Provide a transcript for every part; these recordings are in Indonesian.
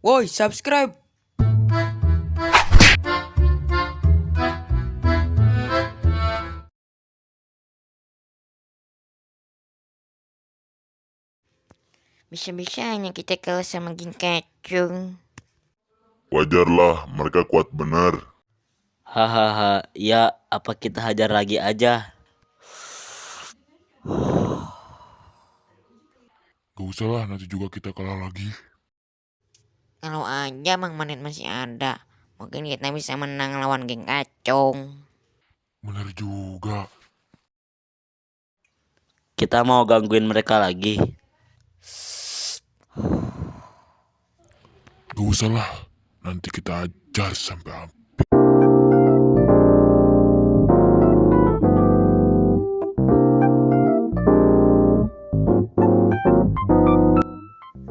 Woi, subscribe. Bisa-bisanya kita kalah sama Ging Kacung. Wajarlah, mereka kuat benar. Hahaha, ya apa kita hajar lagi aja? Gak usah lah, nanti juga kita kalah lagi. Kalau aja Mang Manet masih ada, mungkin kita bisa menang lawan Geng Kacung. Bener juga. Kita mau gangguin mereka lagi. Gak usah lah, nanti kita ajar sampai habis.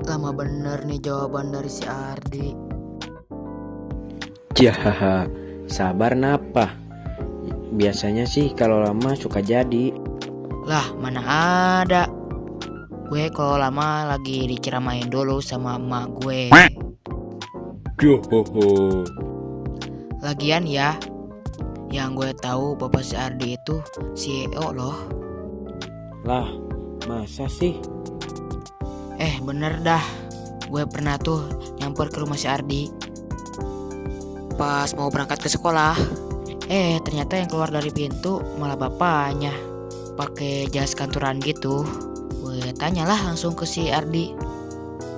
Lama bener nih jawaban dari si Ardi. Jahaha, sabar napa? Biasanya sih kalau lama suka jadi. Lah, mana ada. Gue kalau lama lagi diceramain dulu sama emak gue. Johoho. Lagian ya, yang gue tahu bapak si Ardi itu CEO loh. Lah, masa sih? Bener dah. Gue pernah tuh nyamper ke rumah si Ardi pas mau berangkat ke sekolah. Ternyata yang keluar dari pintu malah bapaknya, pakai jas kantoran gitu. Gue tanyalah langsung ke si Ardi.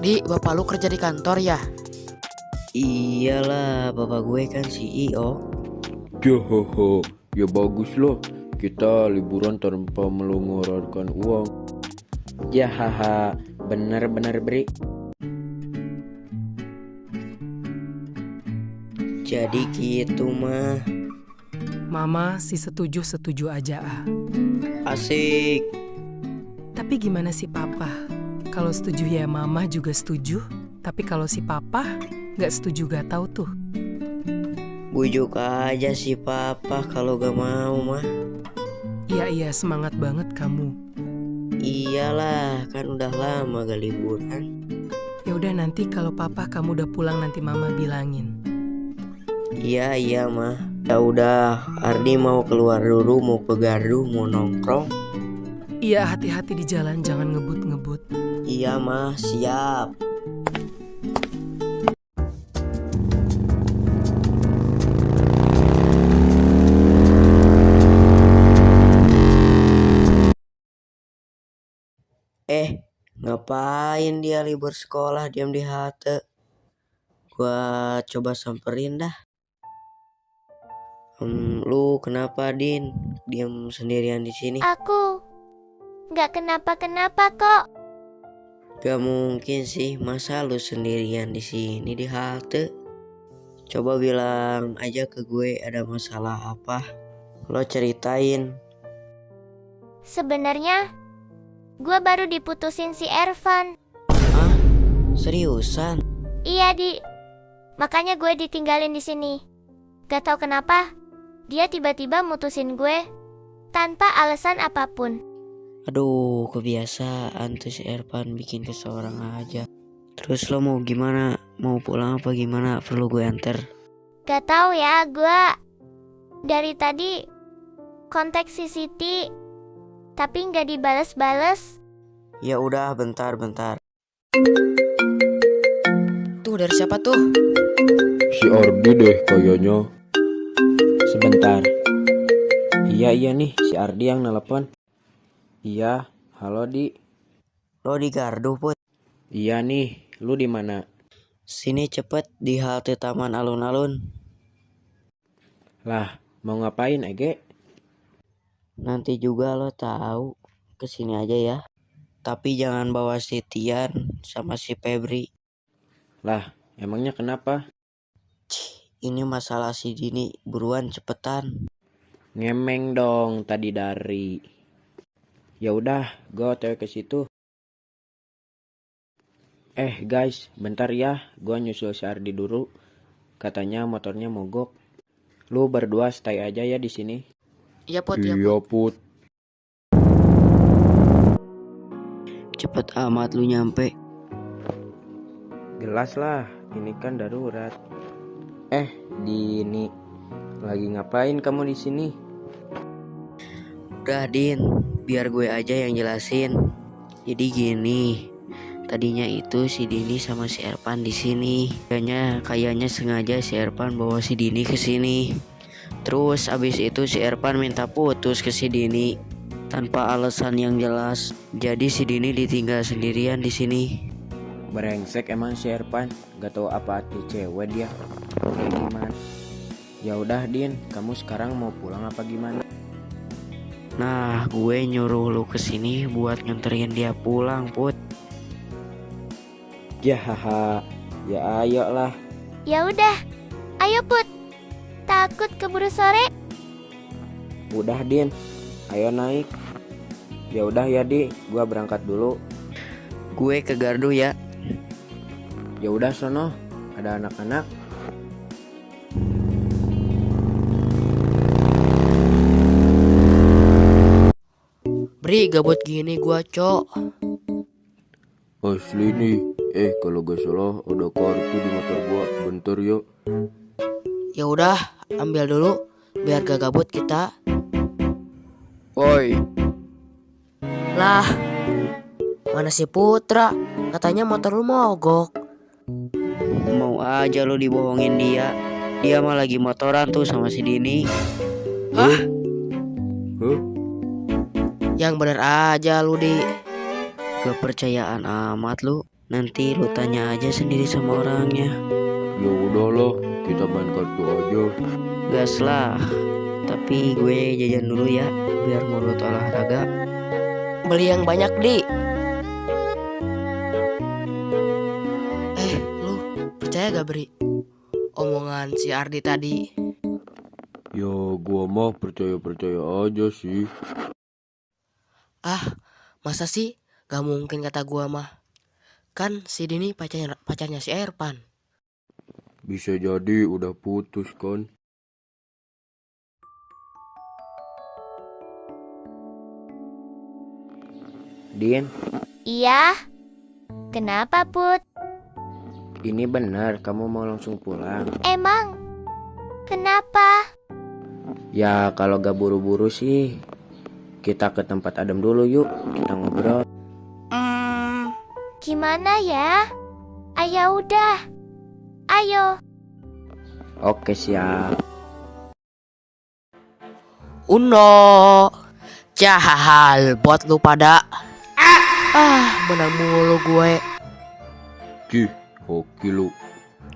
Di, bapak lu kerja di kantor ya? Iyalah, bapak gue kan CEO. Johoho, ya bagus loh. Kita liburan tanpa mengeluarkan uang. Jahaha, bener-bener Bri. Jadi gitu mah. Mama sih setuju aja ah. Asik. Tapi gimana sih papa? Kalau setuju ya mama juga setuju. Tapi kalau si papa gak setuju gak tahu tuh. Bujuk aja si papa kalau gak mau mah. Iya semangat banget kamu. Iyalah, kan udah lama gak liburan. Ya udah nanti kalau papa kamu udah pulang nanti mama bilangin. Iya mah. Ya udah, Ardi mau keluar dulu, mau ke Gardu, mau nongkrong. Iya hati-hati di jalan jangan ngebut-ngebut. Iya mah, siap. Ngapain dia libur sekolah diam di halte? Gua coba samperin dah. Lu kenapa Din? Diam sendirian di sini? Aku nggak kenapa-kenapa kok. Gak mungkin sih, masa lu sendirian di sini di halte? Coba bilang aja ke gue ada masalah apa. Lo ceritain. Sebenarnya gue baru diputusin si Ervan. Hah? Seriusan? Iya Di, makanya gue ditinggalin di sini. Gak tau kenapa, dia tiba-tiba mutusin gue tanpa alasan apapun. Aduh, kebiasaan tuh si Ervan bikin ke seorang aja. Terus lo mau gimana? Mau pulang apa gimana? Perlu gue anter? Gak tau ya, gue dari tadi kontak si Siti, tapi nggak dibales-bales. Ya udah, bentar. Tuh dari siapa tuh? Si Ardi deh kayaknya. Sebentar. Iya nih, si Ardi yang nelpon. Iya, halo Di. Lo di Gardu, Put? Iya nih, lu di mana? Sini cepet di halte Taman Alun-Alun. Lah, mau ngapain Ege? Nanti juga lo tahu. Kesini aja ya. Tapi jangan bawa si Tian sama si Febri. Lah, emangnya kenapa? Ini masalah si Dini, buruan cepetan. Ngemeng dong tadi dari. Ya udah, gue otw ke situ. Guys, bentar ya, gue nyusul si Ardi dulu. Katanya motornya mogok. Lu berdua stay aja ya di sini. Iya Put, Put. Cepet amat lu nyampe. Gelas lah, ini kan darurat. Dini, lagi ngapain kamu di sini? Udah Din, biar gue aja yang jelasin. Jadi gini, tadinya itu si Dini sama si Erpan di sini. Kayaknya sengaja si Erpan bawa si Dini ke sini. Terus abis itu si Erpan minta putus ke si Dini tanpa alasan yang jelas. Jadi si Dini ditinggal sendirian di sini. Brengsek emang si Erpan, gak tahu apa arti cewek dia. Kayak gimana? Ya udah Din, kamu sekarang mau pulang apa gimana? Nah, gue nyuruh lu kesini buat nganterin dia pulang, Put. Ya haha, ya ayo lah. Ya udah, ayo Put. Takut keburu sore. Udah Din, ayo naik. Ya udah ya Di, gua berangkat dulu. Gue ke gardu ya. Ya udah sono, ada anak-anak. Bri, gabut gini gua, Cok. Asli nih. Kalau gak salah ada kartu di motor gua. Bentar ya. Ya udah, ambil dulu biar gak gabut kita. Woi, Lah, mana si Putra? Katanya motor lu mogok. mau aja lu dibohongin dia. Dia mah lagi motoran tuh sama si Dini. Hah? Hah? Yang bener aja lu, Di. Kepercayaan amat lu. Nanti lu tanya aja sendiri sama orangnya. Ya udahlah, kita main kartu aja. Gas lah. Tapi gue jajan dulu ya, biar mulut olahraga. Beli yang banyak, Di. Lu percaya gak, Bri? Omongan si Ardi tadi. Ya gua mah percaya-percaya aja sih. Masa sih? Gak mungkin kata gua mah. Kan si Dini pacarnya si Erpan. Bisa jadi udah putus kan. Din, Iya. Kenapa Put? ini benar kamu mau langsung pulang? Emang? Kenapa? Ya kalau gak buru-buru sih, kita ke tempat adem dulu yuk, kita ngobrol. Gimana ya? Ayo udah. Ayo. Oke siap. Uno. Jahal buat lu pada. Menang mulu gue. Cih, hoki lu.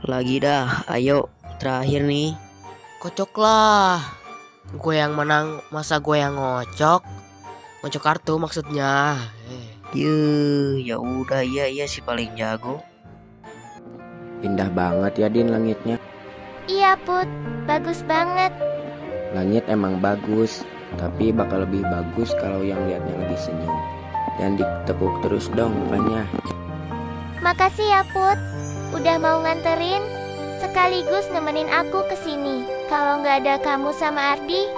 Lagi dah, ayo terakhir nih. Kocok lah. Gue yang menang, masa gue yang ngocok? Ngocok kartu maksudnya. Ya udah iya si paling jago. Indah banget ya Din langitnya. Iya Put, bagus banget. Langit emang bagus, tapi bakal lebih bagus kalau yang liatnya lebih senyum. Dan ditekuk terus dong mukanya. Makasih ya Put, udah mau nganterin sekaligus nemenin aku kesini. Kalau nggak ada kamu sama Ardi,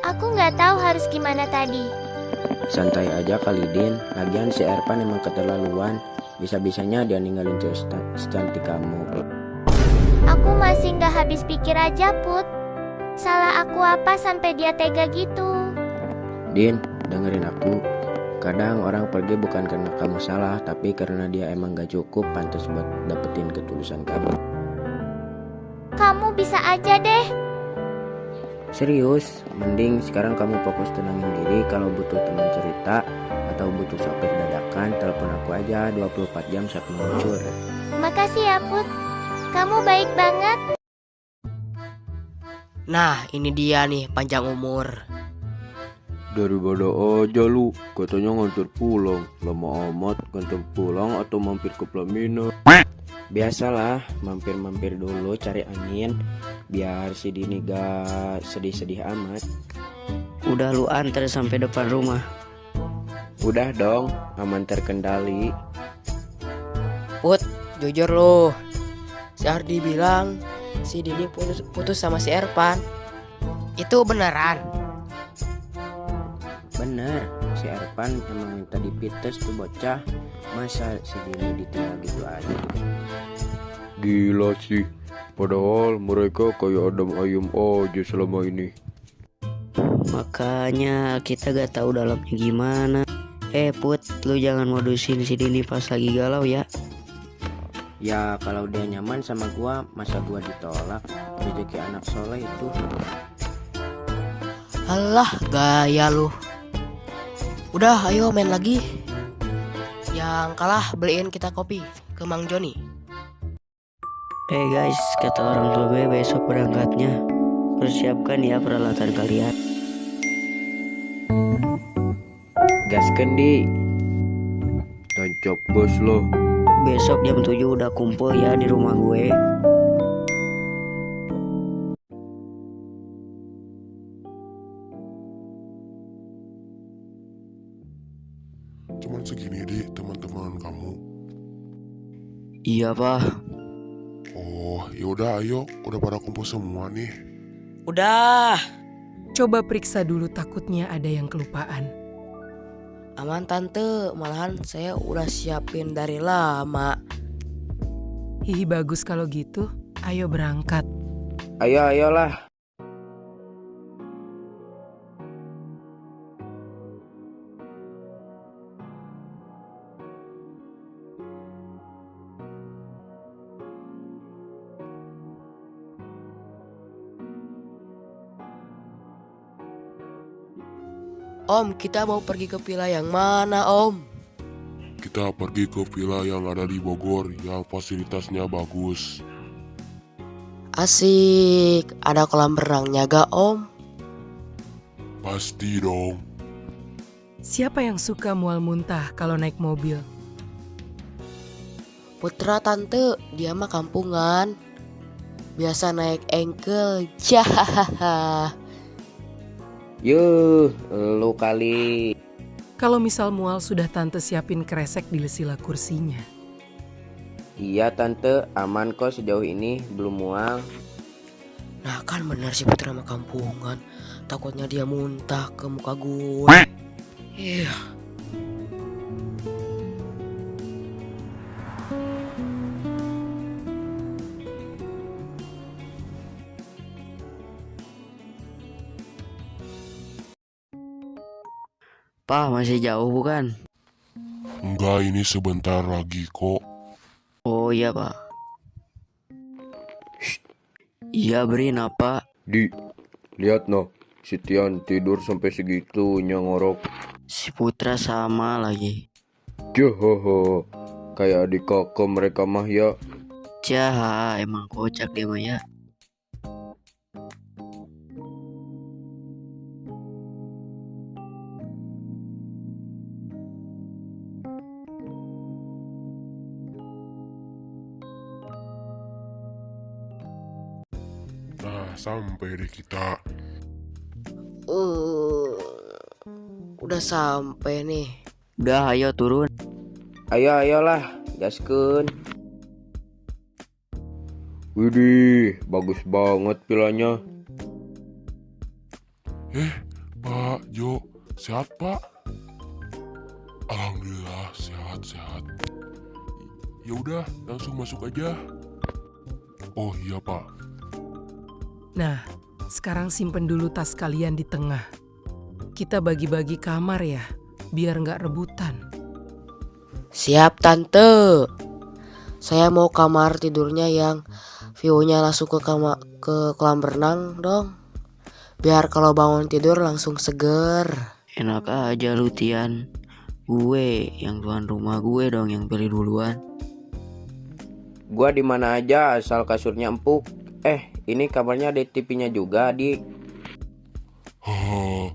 aku nggak tahu harus gimana tadi. Santai aja kali Din, lagian si Erpan emang keterlaluan. Bisa-bisanya dia ninggalin cewek secantik kamu. Aku masih nggak habis pikir aja Put. Salah aku apa sampai dia tega gitu? Din, dengerin aku. Kadang orang pergi bukan karena kamu salah, tapi karena dia emang gak cukup pantas buat dapetin ketulusan kamu. Kamu bisa aja deh. Serius, mending sekarang kamu fokus tenangin diri. Kalau butuh teman cerita atau butuh sopir dadakan, telepon aku aja 24 jam saat meluncur. Makasih ya Put, kamu baik banget. Nah, ini dia nih panjang umur. Daripada aja lu, katanya nganter pulang. Lama amat nganter pulang atau mampir ke Pelaminan. Biasalah, mampir-mampir dulu cari angin, biar si Dini gak sedih-sedih amat. Udah lu antar sampai depan rumah? Udah dong, aman terkendali. Put, jujur lu. Si Ardi bilang si Dini putus sama si Erpan. Itu beneran? Bener, si Erpan emang minta dipites tuh bocah. Masa si Dini ditinggal gitu aja. Gila sih, padahal mereka kayak Adam ayam aja selama ini. Makanya kita gak tahu dalamnya gimana. Put, lu jangan modusin si Dini pas lagi galau ya. Ya kalau dia nyaman sama gua, masa gua ditolak? Rezeki anak soleh itu. Alah, gaya lu. Udah, ayo main lagi. Yang kalah beliin kita kopi ke Mang Joni. Guys, kata orang tua gue besok berangkatnya. Persiapkan ya peralatan kalian. Gaskeun di. Tancap gas lo. Besok jam 7 udah kumpul ya di rumah gue. Cuman segini deh teman-teman kamu. Iya pak. Oh yaudah ayo, udah pada kumpul semua nih. Udah, Coba periksa dulu takutnya ada yang kelupaan. aman tante. Malahan saya udah siapin dari lama. Hihi bagus kalau gitu. Ayo berangkat. Ayolah. Om, kita mau pergi ke villa yang mana, Om? Kita pergi ke villa yang ada di Bogor yang fasilitasnya bagus. Asik, ada kolam renangnya gak, Om? Pasti dong. Siapa yang suka mual muntah kalau naik mobil? Putra tante, dia mah kampungan. Biasa naik engkel. Jahahaha. Yuh, lu kali. Kalau misal mual sudah tante siapin kresek di lesila kursinya. Iya tante, aman kok sejauh ini, belum mual. Nah kan benar si Putra mah kampungan. Takutnya dia muntah ke muka gue. Iya. Pak, masih jauh bukan? Enggak, ini sebentar lagi kok. Oh iya pak. Iya Brin, apa? Di, lihat no, si Tian tidur sampai segitunya ngorok. Si Putra sama lagi. Johoho, kayak adik kakak mereka mah ya. Cah, emang kocak dia mah ya. Nah, sampai deh kita. Udah sampai nih. Udah ayo turun. Ayolah, gaskun. Widih, bagus banget pilanya. Pak Jo, sehat Pak? Alhamdulillah sehat. Ya udah, langsung masuk aja. Oh iya Pak. Nah, sekarang simpen dulu tas kalian di tengah. Kita bagi-bagi kamar ya, biar nggak rebutan. Siap tante. Saya mau kamar tidurnya yang view-nya langsung ke kolam renang dong. Biar kalau bangun tidur langsung seger. Enak aja lu Tian. Gue yang tuan rumah, gue dong yang pilih duluan. Gua di mana aja asal kasurnya empuk. Ini kamarnya ada TV-nya juga, Dik. Haha,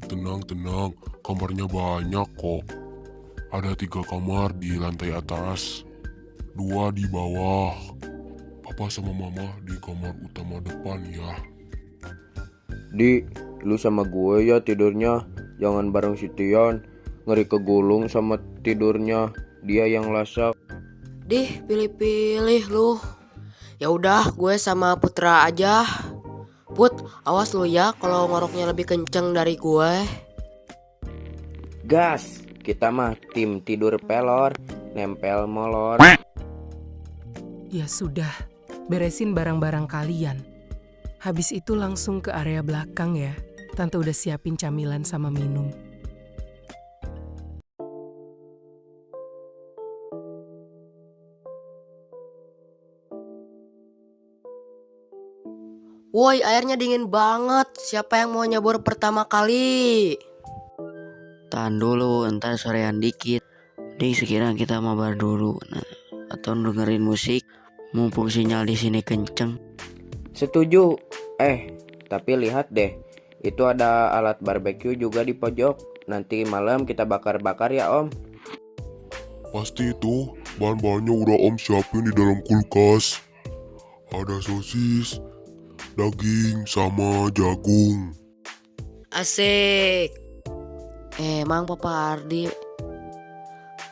tenang, kamarnya banyak kok. Ada 3 kamar di lantai atas, 2 di bawah. Papa sama mama di kamar utama depan ya. Di, lu sama gue ya tidurnya. Jangan bareng si Tian. Ngeri kegulung sama tidurnya. Dia yang lasak. Dih, pilih-pilih lu. Ya udah, gue sama Putra aja. Put, awas lu ya kalau ngoroknya lebih kenceng dari gue. Gas, kita mah tim tidur pelor, nempel molor. Ya sudah, beresin barang-barang kalian. Habis itu langsung ke area belakang ya. Tante udah siapin camilan sama minum. Woi, airnya dingin banget. Siapa yang mau nyebur pertama kali? Tahan dulu, ntar sorean dikit. Nih sekiranya kita mabar dulu. Nah, atau dengerin musik. Mumpung sinyal di sini kenceng. Setuju. Tapi lihat deh, itu ada alat barbeque juga di pojok. Nanti malam kita bakar-bakar ya Om. Pasti itu bahan-bahannya udah Om siapin di dalam kulkas. Ada sosis, daging, sama jagung. Asik. Emang Papa Ardi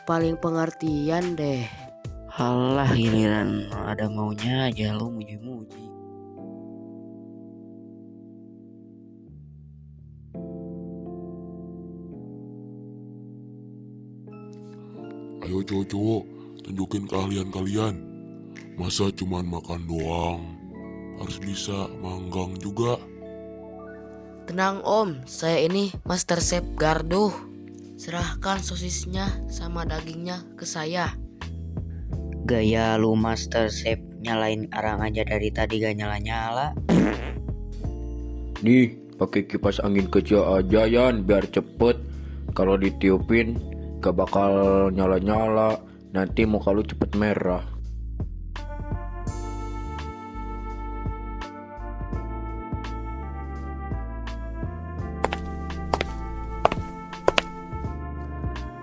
paling pengertian deh. Halah, giliran ada maunya aja lu muji-muji. Ayo cowok-cowok, tunjukin keahlian kalian. Masa cuman makan doang? Harus bisa manggang juga. Tenang Om, saya ini Master Chef Gardo. Serahkan sosisnya sama dagingnya ke saya. Gaya lu Master Chef, nyalain arang aja dari tadi gak nyala-nyala. Nih, pakai kipas angin kecil aja Yan, biar cepet. Kalau ditiupin gak bakal nyala-nyala. Nanti muka lu cepet merah.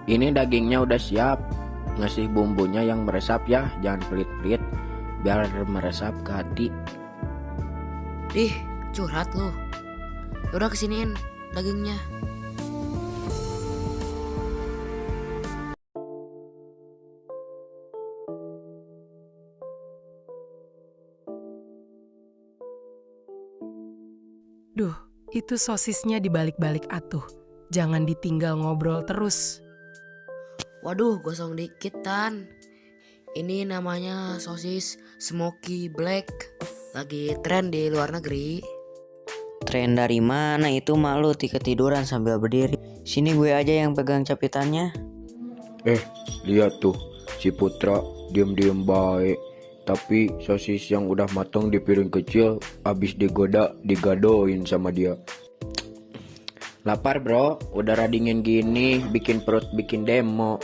Ini dagingnya udah siap. Ngasih bumbunya yang meresap ya, jangan pelit-pelit, biar meresap ke hati. Ih, curhat lu. Udah kesiniin dagingnya. Duh, itu sosisnya dibalik-balik atuh. Jangan ditinggal ngobrol terus. Waduh, gosong dikit Tan. Ini namanya sosis smoky black. Lagi tren di luar negeri. Tren dari mana itu mak lu ketiduran sambil berdiri. Sini gue aja yang pegang capitannya. Lihat tuh, si Putra diem-diem baik. Tapi sosis yang udah matang di piring kecil, abis digadoin sama dia. Lapar bro, udara dingin gini, bikin perut bikin demo.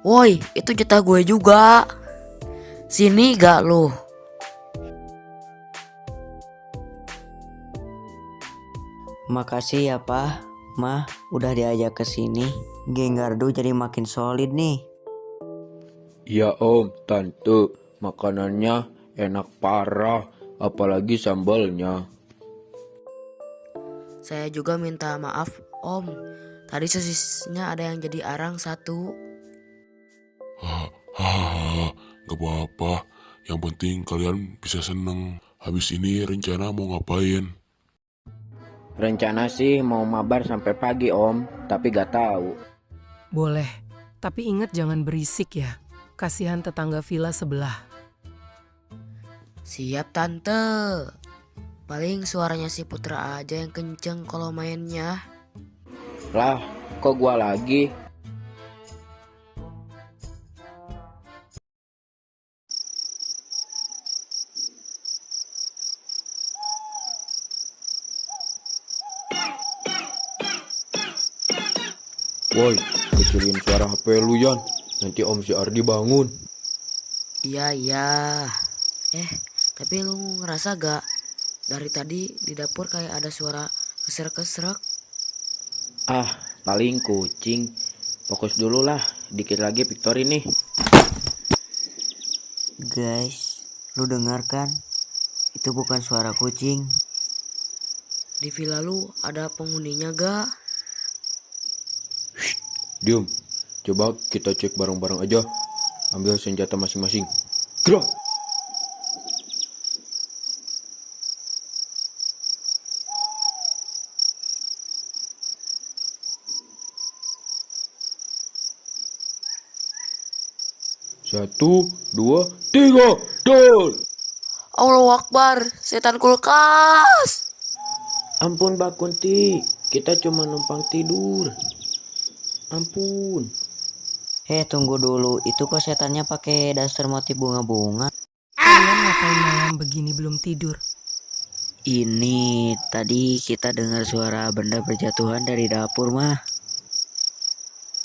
Woi, itu jatah gue juga. Sini gak lu? Makasih ya Pak, Mah, udah diajak ke sini. Geng Gardu jadi makin solid nih. Ya Om, Tante, makanannya enak parah, apalagi sambalnya. Saya juga minta maaf Om. Tadi sosisnya ada yang jadi arang satu. Hahaha, gak apa-apa. Yang penting kalian bisa seneng. Habis ini rencana mau ngapain? Rencana sih mau mabar sampai pagi Om, tapi gak tahu. Boleh, tapi ingat jangan berisik ya. Kasihan tetangga villa sebelah. Siap Tante. Paling suaranya si Putra aja yang kenceng kalau mainnya. Lah, kok gua lagi? Woi, kecilin suara HP lu Yan. Nanti Om si Ardi bangun. Iya. Tapi lu ngerasa gak? Dari tadi di dapur kayak ada suara kesrek-kesrek. Paling kucing. Fokus dulu lah, dikit lagi Victory nih. Guys, lu dengar kan? Itu bukan suara kucing. Di villa lu ada penghuninya gak? Diam, coba kita cek barang-barang aja. Ambil senjata masing-masing. Gerak! 1, 2, 3, dol! Allahu Akbar, setan kulkas. Ampun Mbak Kunti, kita cuma numpang tidur. Ampun. Tunggu dulu, itu kok setannya pakai daster motif bunga-bunga? Kalian ngapain malam begini belum tidur? Ini tadi kita dengar suara benda berjatuhan dari dapur mah.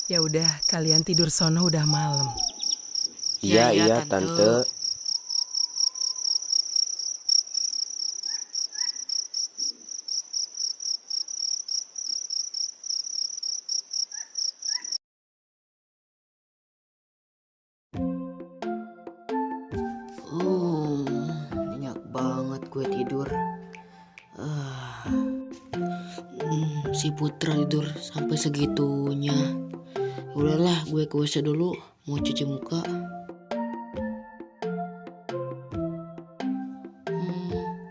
Ya udah, kalian tidur sono, udah malam. Iya, Iya, iya, Tante. Tante. Nyenyak banget gue tidur. Si Putra tidur sampai segitunya. Udahlah, gue ke WC dulu, mau cuci muka.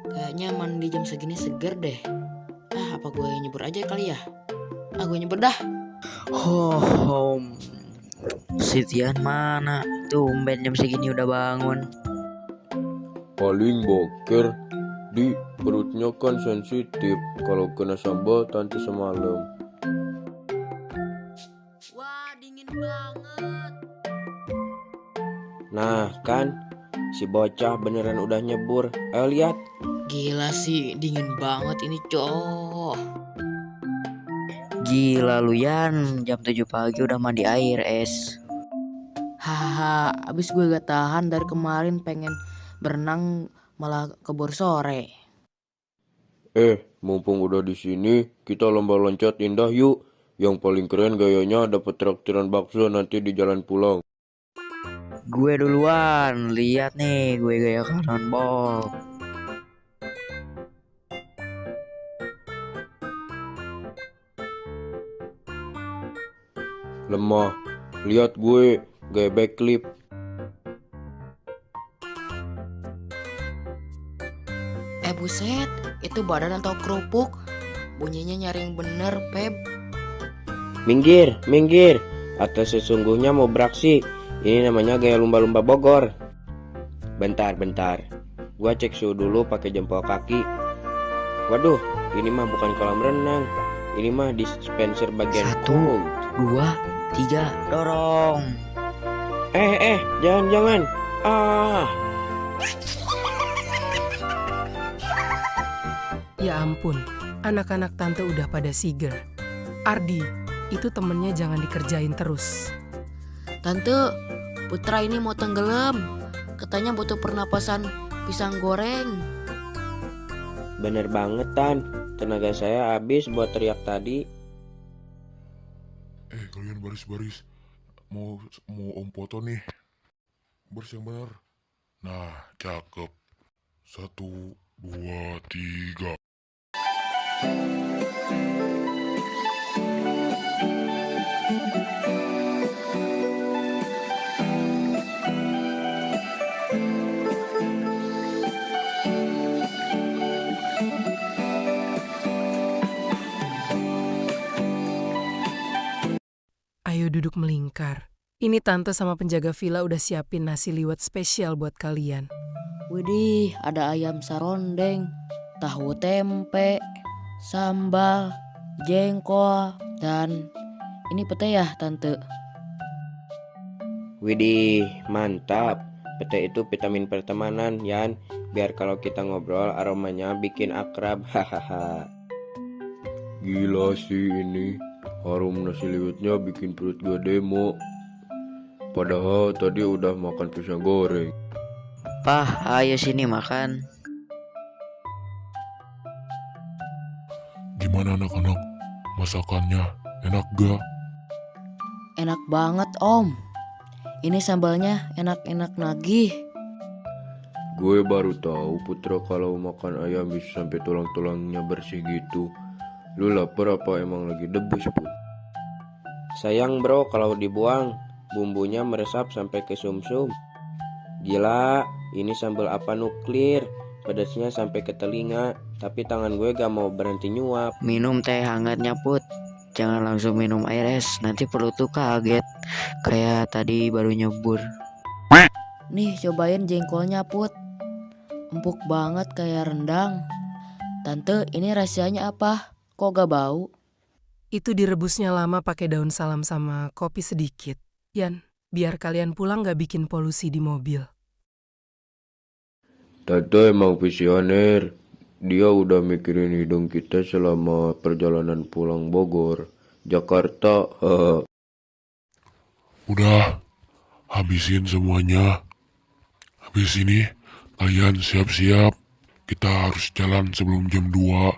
Kayaknya mandi jam segini seger deh. Apa gue nyebur aja kali ya? Gue nyebur dah. Si Tian mana? Tumben jam segini udah bangun. Paling boker. Di perutnya kan sensitif. Kalau kena sambal tante semalam. Wah, dingin banget. Nah kan, si bocah beneran udah nyebur. Ayo lihat. Gila sih, dingin banget ini, cowok. Gila lu Yan, jam 7 pagi udah mandi air es. Hahaha, abis gue gak tahan dari kemarin pengen berenang malah kebur sore. Mumpung udah di sini, kita lomba loncat indah yuk. Yang paling keren gayanya dapat traktiran bakso nanti di jalan pulang. Gue duluan, lihat nih gue gaya cannonball. Lemah, lihat gue gaya backflip. Buset, itu badan atau kerupuk? Bunyinya nyaring bener, Pep. Minggir, minggir. Atau sesungguhnya mau beraksi. Ini namanya gaya lumba-lumba Bogor. Bentar, bentar. Gua cek suhu dulu pakai jempol kaki. Waduh, ini mah bukan kolam renang. Ini mah dispenser bagian 1, cold. 2, 3, dorong. Jangan. Ya ampun, anak-anak tante udah pada siger. Ardi, itu temennya jangan dikerjain terus. Tante, Putra ini mau tenggelam. Katanya butuh pernapasan pisang goreng. Bener banget, Tan. Tenaga saya habis buat teriak tadi. Kalian baris-baris. Mau om foto nih. Baris yang benar. Nah, cakep. 1, 2, 3. Ayo duduk melingkar. Ini tante sama penjaga villa udah siapin nasi liwet spesial buat kalian. Widih, ada ayam sarondeng, tahu tempe, sambal, jengkol, dan ini pete ya, Tante. Widih, mantap. Pete itu vitamin pertemanan, Yan. Biar kalau kita ngobrol aromanya bikin akrab. Hahaha. Gila sih ini. Harum nasi liwetnya bikin perut gue demo. Padahal tadi udah makan pisang goreng. Pah, ayo sini makan. Gimana anak-anak? Masakannya enak gak? Enak banget, Om. Ini sambalnya enak-enak nagih. Gue baru tahu Putra kalau makan ayam bisa sampai tulang-tulangnya bersih gitu. Lu lapar apa emang lagi debus, Put? Sayang bro kalau dibuang, bumbunya meresap sampai ke sumsum. Gila, ini sambal apa nuklir? Pedasnya sampai ke telinga, tapi tangan gue gak mau berhenti nyuap. Minum teh hangatnya Put. Jangan langsung minum air es, nanti perut tuh kaget. Kayak tadi baru nyebur. Nih cobain jengkolnya Put. Empuk banget kayak rendang. Tante, ini rahasianya apa? Kok gak bau? Itu direbusnya lama pakai daun salam sama kopi sedikit. Yan, biar kalian pulang gak bikin polusi di mobil. Tante emang visioner. Dia udah mikirin hidung kita selama perjalanan pulang Bogor, Jakarta. Udah, habisin semuanya. Habis ini, kalian siap-siap. Kita harus jalan sebelum jam 2.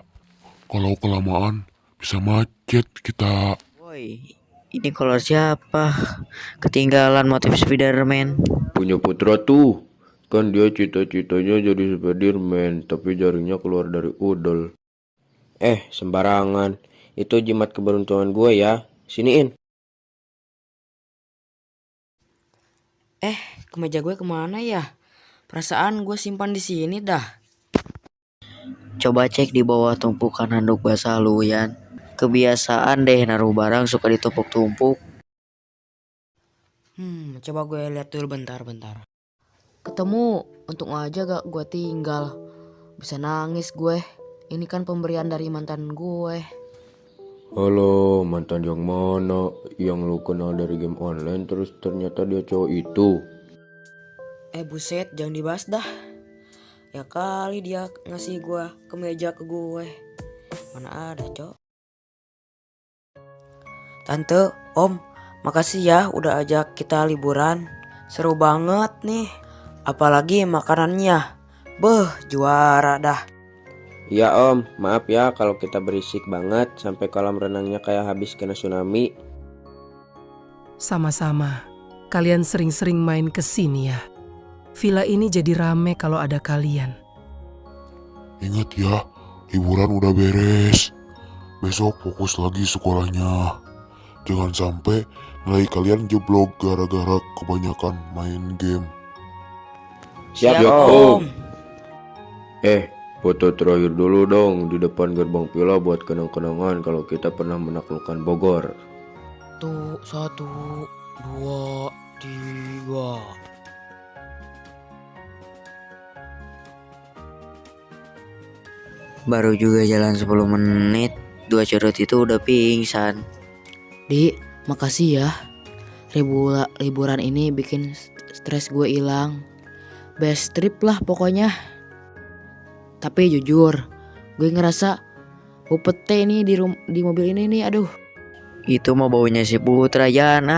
Kalau kelamaan, bisa macet kita. Woi, ini kolor siapa? Ketinggalan motif Spiderman. Punya Putra tuh. Kan dia cita-citanya jadi Spiderman, tapi jaringnya keluar dari udel. Sembarangan. Itu jimat keberuntungan gue ya. Siniin. Kemeja gue kemana ya? Perasaan gue simpan di sini dah. Coba cek di bawah tumpukan handuk basah lu, Yan. Kebiasaan deh naruh barang suka ditumpuk-tumpuk. Coba gue lihat dulu bentar. Ketemu, untung aja gak gue tinggal. Bisa nangis gue. Ini kan pemberian dari mantan gue. Halo, mantan yang mana? Yang lu kenal dari game online terus ternyata dia cowok itu. Buset, jangan dibahas dah. Ya kali dia ngasih gue kemeja ke gue. Mana ada, Cok. Tante, Om, makasih ya udah ajak kita liburan. Seru banget nih. Apalagi makanannya. Juara dah. Ya Om, maaf ya kalau kita berisik banget sampai kolam renangnya kayak habis kena tsunami. Sama-sama. Kalian sering-sering main ke sini ya. Villa ini jadi rame kalau ada kalian. Ingat ya, hiburan udah beres. Besok fokus lagi sekolahnya. Jangan sampai nilai kalian jeblok gara-gara kebanyakan main game. Siap Om. Foto terakhir dulu dong di depan gerbang villa buat kenang-kenangan kalau kita pernah menaklukkan Bogor. Tuh, 1, 2, 3. Baru juga jalan 10 menit, 2 curut itu udah pingsan. Di, makasih ya. Liburan ini bikin stres gue hilang. Best trip lah pokoknya. Tapi jujur, gue ngerasa bau pete nih di mobil ini nih, aduh. Itu mau baunya si Putra, Yan.